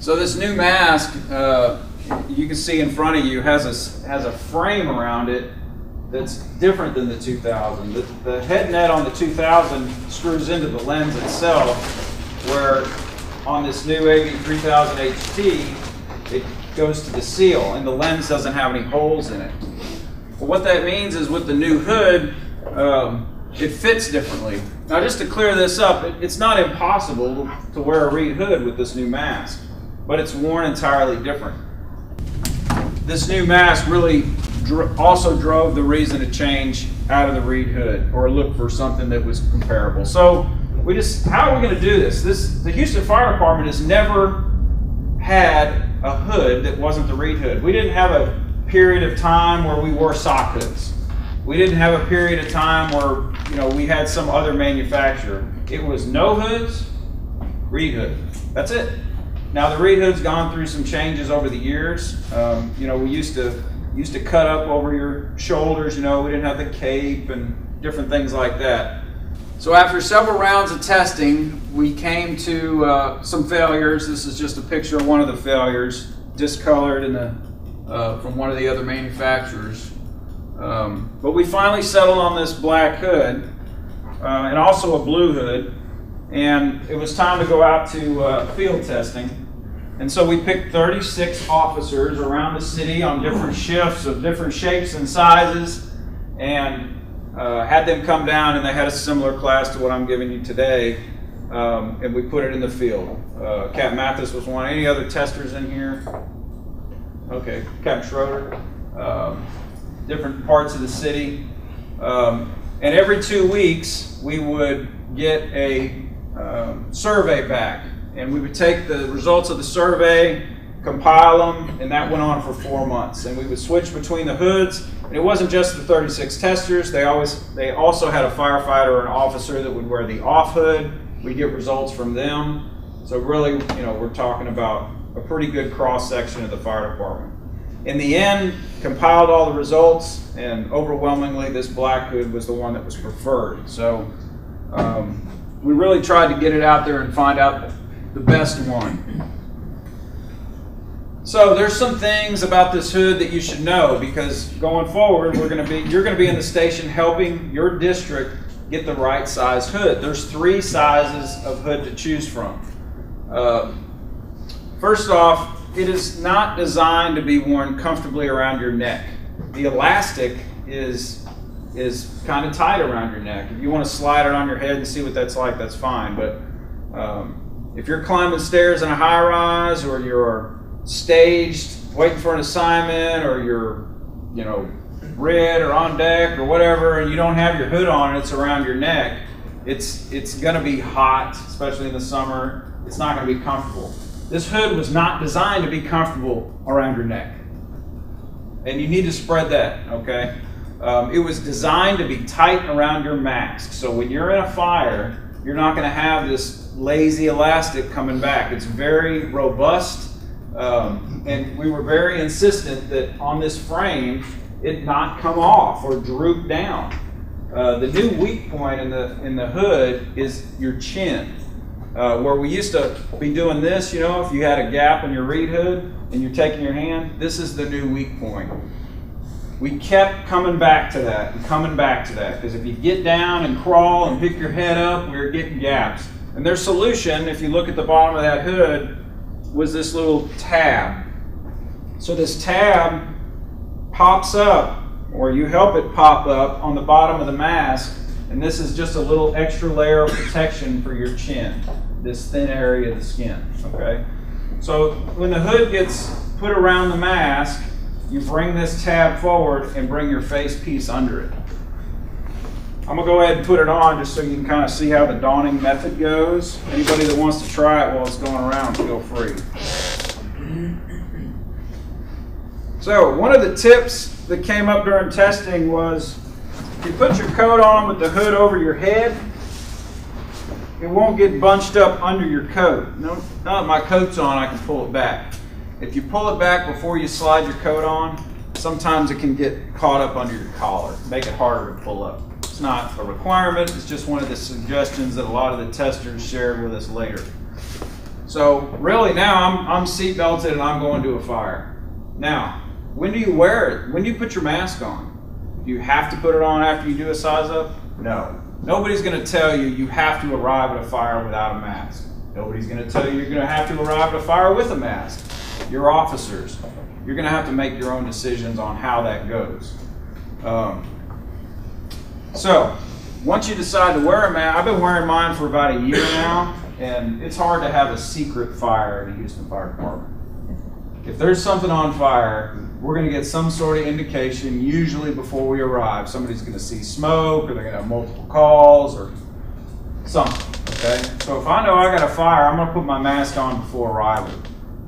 So this new mask, you can see in front of you, has a frame around it that's different than the 2000. The head net on the 2000 screws into the lens itself, where on this new AV-3000HT, it goes to the seal, and the lens doesn't have any holes in it. But what that means is with the new hood, it fits differently. Now just to clear this up, it's not impossible to wear a reed hood with this new mask, but it's worn entirely different. This new mask really also drove the reason to change out of the reed hood or look for something that was comparable. So how are we going to do this? The Houston Fire Department has never had a hood that wasn't the reed hood. We didn't have a period of time where we wore sock hoods. We didn't have a period of time where we had some other manufacturer. It was no hoods, reed hood. That's it. Now the reed hood's gone through some changes over the years. We used to cut up over your shoulders. We didn't have the cape and different things like that. So after several rounds of testing, we came to some failures. This is just a picture of one of the failures, discolored from one of the other manufacturers. But we finally settled on this black hood and also a blue hood. And it was time to go out to field testing. And so we picked 36 officers around the city on different shifts of different shapes and sizes, and had them come down, and they had a similar class to what I'm giving you today, and we put it in the field. Captain Mathis was one. Any other testers in here? Okay, Captain Schroeder. Different parts of the city. And every 2 weeks, we would get a survey back, and we would take the results of the survey, compile them, and that went on for 4 months. And we would switch between the hoods, and it wasn't just the 36 testers. They also had a firefighter or an officer that would wear the off hood. We'd get results from them. So really, we're talking about a pretty good cross section of the fire department. In the end, compiled all the results, and overwhelmingly this black hood was the one that was preferred. So we really tried to get it out there and find out the best one. So there's some things about this hood that you should know, because going forward, you're going to be in the station helping your district get the right size hood. There's 3 sizes of hood to choose from. First off, it is not designed to be worn comfortably around your neck. The elastic is kind of tight around your neck. If you want to slide it on your head and see what that's like, that's fine. But if you're climbing stairs in a high-rise, or you're staged waiting for an assignment, or you're red or on deck or whatever, and you don't have your hood on and it's around your neck, it's going to be hot, especially in the summer. It's not going to be comfortable. This hood was not designed to be comfortable around your neck. And you need to spread that, okay? It was designed to be tight around your mask. So when you're in a fire, you're not going to have this lazy elastic coming back. It's very robust. And we were very insistent that on this frame, it not come off or droop down. The new weak point in the hood is your chin. Where we used to be doing this, if you had a gap in your reed hood and you're taking your hand, this is the new weak point. We kept coming back to that, because if you get down and crawl and pick your head up, we were getting gaps. And their solution, if you look at the bottom of that hood, was this little tab. So this tab pops up, or you help it pop up on the bottom of the mask, and this is just a little extra layer of protection for your chin, this thin area of the skin, okay? So when the hood gets put around the mask, you bring this tab forward and bring your face piece under it. I'm gonna go ahead and put it on just so you can kind of see how the donning method goes. Anybody that wants to try it while it's going around, feel free. So one of the tips that came up during testing was, if you put your coat on with the hood over your head, it won't get bunched up under your coat. Now that my coat's on, I can pull it back. If you pull it back before you slide your coat on, sometimes it can get caught up under your collar, make it harder to pull up. It's not a requirement, it's just one of the suggestions that a lot of the testers shared with us later. So really now I'm seat belted and I'm going to a fire. Now, when do you wear it? When do you put your mask on? Do you have to put it on after you do a size up? No. Nobody's going to tell you you have to arrive at a fire without a mask. Nobody's going to tell you you're going to have to arrive at a fire with a mask. Your officers. You're going to have to make your own decisions on how that goes. So, once you decide to wear a mask, I've been wearing mine for about a year now, and it's hard to have a secret fire in the Houston Fire Department. If there's something on fire, we're going to get some sort of indication, usually before we arrive. Somebody's going to see smoke, or they're going to have multiple calls, or something, okay? So if I know I got a fire, I'm going to put my mask on before arrival.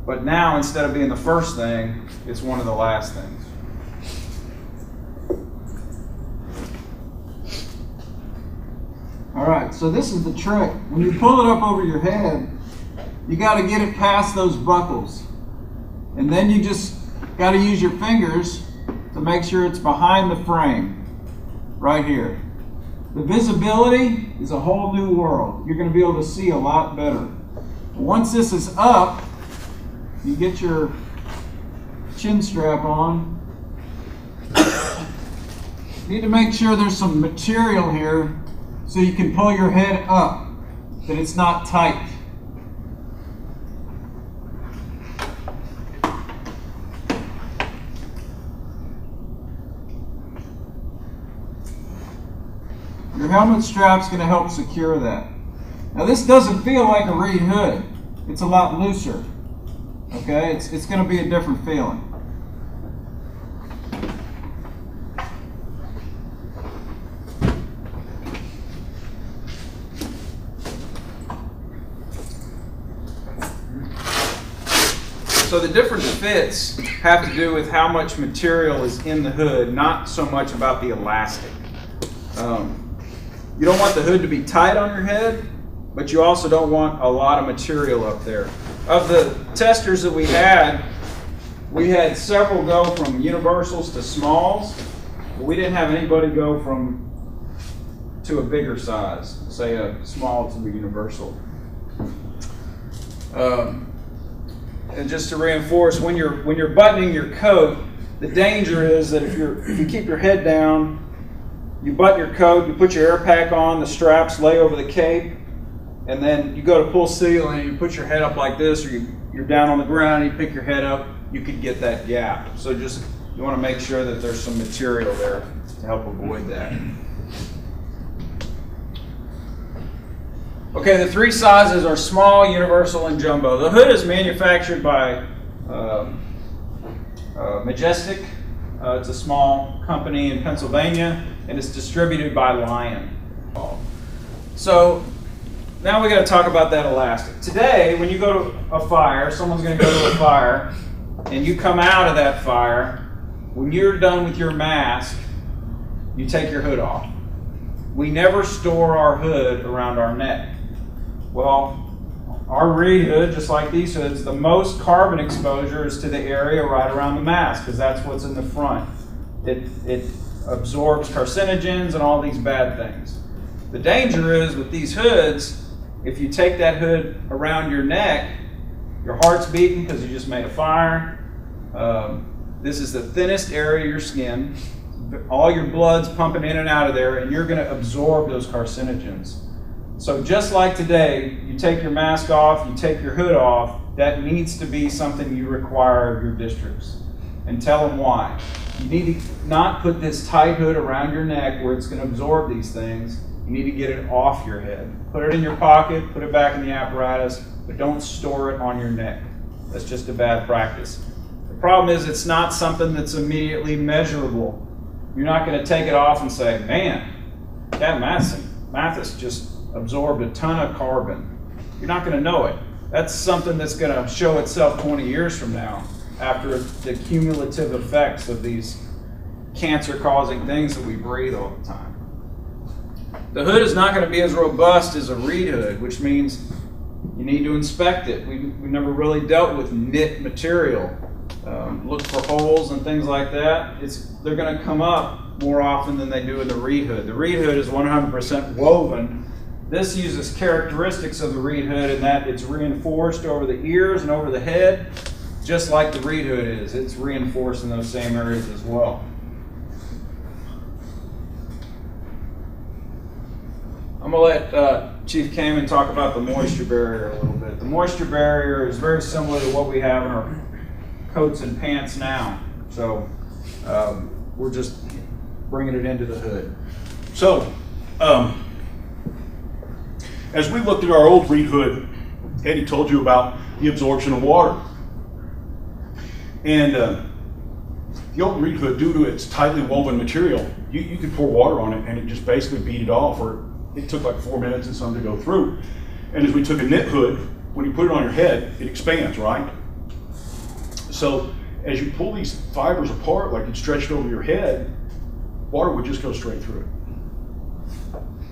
But now, instead of being the first thing, it's one of the last things. All right, so this is the trick. When you pull it up over your head, you got to get it past those buckles. And then you just got to use your fingers to make sure it's behind the frame, right here. The visibility is a whole new world. You're going to be able to see a lot better. Once this is up, you get your chin strap on. You need to make sure there's some material here so you can pull your head up, that it's not tight. Your helmet strap's going to help secure that. Now this doesn't feel like a reed hood. It's a lot looser. Okay, it's going to be a different feeling. So the different fits have to do with how much material is in the hood, not so much about the elastic. You don't want the hood to be tight on your head, but you also don't want a lot of material up there. Of the testers that we had several go from universals to smalls, but we didn't have anybody go to a bigger size, say a small to a universal. And just to reinforce, when you're buttoning your coat, the danger is that if you keep your head down, you button your coat, you put your air pack on, the straps lay over the cape, and then you go to pull seal and you put your head up like this, or you're down on the ground and you pick your head up, you could get that gap. So you want to make sure that there's some material there to help avoid that. Okay, the three sizes are small, universal, and jumbo. The hood is manufactured by Majestic. It's a small company in Pennsylvania, and it's distributed by Lion. So now we got to talk about that elastic. Today, when you go to a fire, someone's going to go to a fire, and you come out of that fire, when you're done with your mask, you take your hood off. We never store our hood around our neck. Well, our reed hood, just like these hoods, the most carbon exposure is to the area right around the mask, because that's what's in the front. It absorbs carcinogens and all these bad things. The danger is with these hoods, if you take that hood around your neck, your heart's beating because you just made a fire. This is the thinnest area of your skin. All your blood's pumping in and out of there, and you're going to absorb those carcinogens. So just like today, you take your mask off, you take your hood off, that needs to be something you require of your districts. And tell them why. You need to not put this tight hood around your neck where it's going to absorb these things. You need to get it off your head. Put it in your pocket, put it back in the apparatus, but don't store it on your neck. That's just a bad practice. The problem is it's not something that's immediately measurable. You're not going to take it off and say, man, that Mathis just absorbed a ton of carbon. You're not going to know it. That's something that's going to show itself 20 years from now after the cumulative effects of these cancer-causing things that we breathe all the time. The hood is not going to be as robust as a reed hood, which means you need to inspect it. We've never really dealt with knit material. Look for holes and things like that. They're going to come up more often than they do in the reed hood. The reed hood is 100% woven, This uses characteristics of the reed hood in that it's reinforced over the ears and over the head, just like the reed hood is. It's reinforced in those same areas as well. I'm going to let Chief Kamen talk about the moisture barrier a little bit. The moisture barrier is very similar to what we have in our coats and pants now. So we're just bringing it into the hood. So as we looked at our old reed hood, Eddie told you about the absorption of water. And the old reed hood, due to its tightly woven material, you could pour water on it and it just basically beat it off, or it took like 4 minutes and some to go through. And as we took a knit hood, when you put it on your head, it expands, right? So as you pull these fibers apart, like it stretched over your head, water would just go straight through it.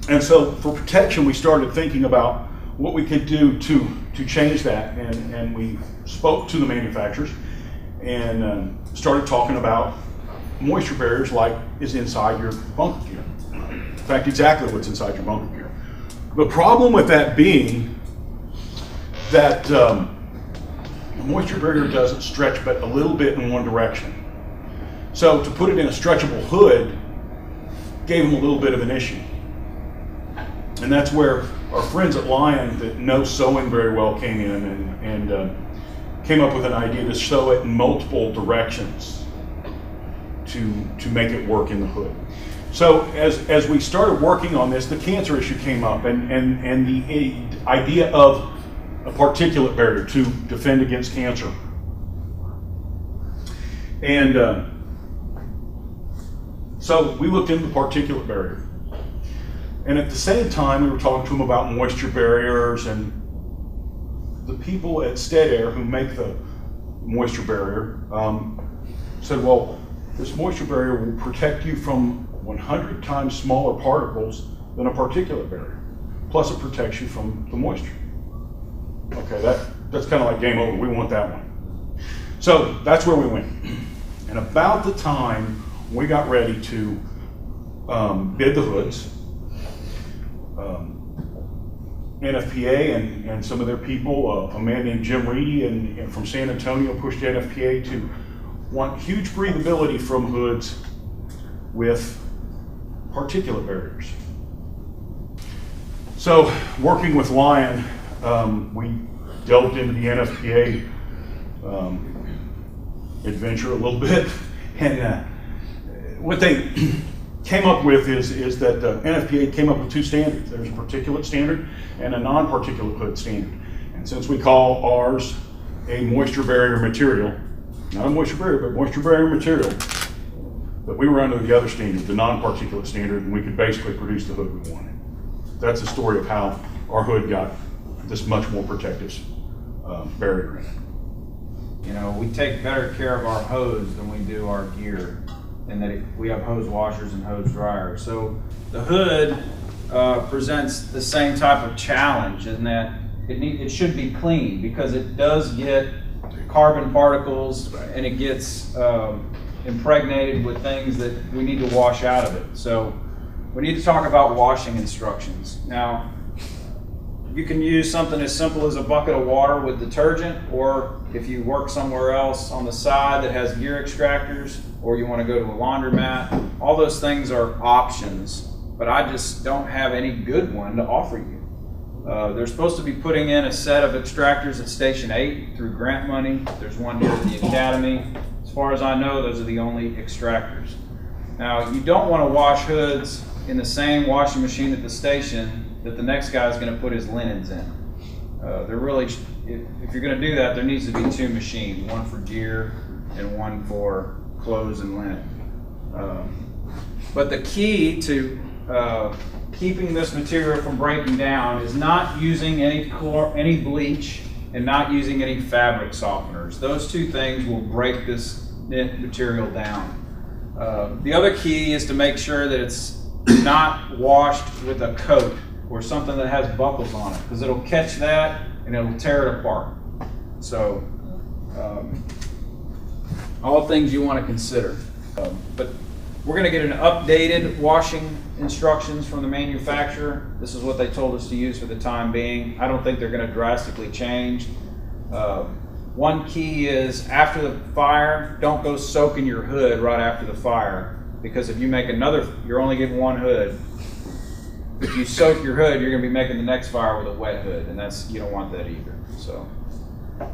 And so for protection, we started thinking about what we could do to change that. And we spoke to the manufacturers and started talking about moisture barriers like is inside your bunker gear. In fact, exactly what's inside your bunker gear. The problem with that being that the moisture barrier doesn't stretch but a little bit in one direction. So to put it in a stretchable hood gave them a little bit of an issue. And that's where our friends at Lion that know sewing very well came in and came up with an idea to sew it in multiple directions to make it work in the hood. So as we started working on this, the cancer issue came up and the idea of a particulate barrier to defend against cancer. And so we looked into the particulate barrier. And at the same time, we were talking to them about moisture barriers, and the people at Stead Air who make the moisture barrier said, well, this moisture barrier will protect you from 100 times smaller particles than a particulate barrier. Plus it protects you from the moisture. Okay, that's kind of like game over. We want that one. So that's where we went. And about the time we got ready to bid the hoods, NFPA and some of their people, a man named Jim Reedy and from San Antonio pushed NFPA to want huge breathability from hoods with particulate barriers. So working with Lion, we delved into the NFPA adventure a little bit, and what they came up with is that NFPA came up with two standards. There's a particulate standard and a non-particulate hood standard. And since we call ours a moisture barrier material, not a moisture barrier, but moisture barrier material, that we were under the other standard, the non-particulate standard, and we could basically produce the hood we wanted. That's the story of how our hood got this much more protective barrier in it. You know, we take better care of our hose than we do our gear, and that we have hose washers and hose dryers. So the hood presents the same type of challenge in that it should be clean, because it does get carbon particles and it gets impregnated with things that we need to wash out of it. So we need to talk about washing instructions. Now, you can use something as simple as a bucket of water with detergent, or if you work somewhere else on the side that has gear extractors, or you want to go to a laundromat, all those things are options, but I just don't have any good one to offer you. They're supposed to be putting in a set of extractors at Station 8 through grant money. There's one here at the Academy. As far as I know, those are the only extractors. Now, you don't want to wash hoods in the same washing machine at the station that the next guy is going to put his linens in. They're really, if you're going to do that, there needs to be two machines, one for gear and one for clothes and linen. But the key to keeping this material from breaking down is not using any bleach and not using any fabric softeners. Those two things will break this knit material down. The other key is to make sure that it's not washed with a coat or something that has buckles on it, because it'll catch that and it'll tear it apart. So all things you want to consider. But We're going to get an updated washing instructions from the manufacturer. This is what they told us to use for the time being. I don't think they're going to drastically change. One key is after the fire, don't go soaking your hood right after the fire, because if you make another, you're only getting one hood. If you soak your hood, you're going to be making the next fire with a wet hood, and you don't want that either. So.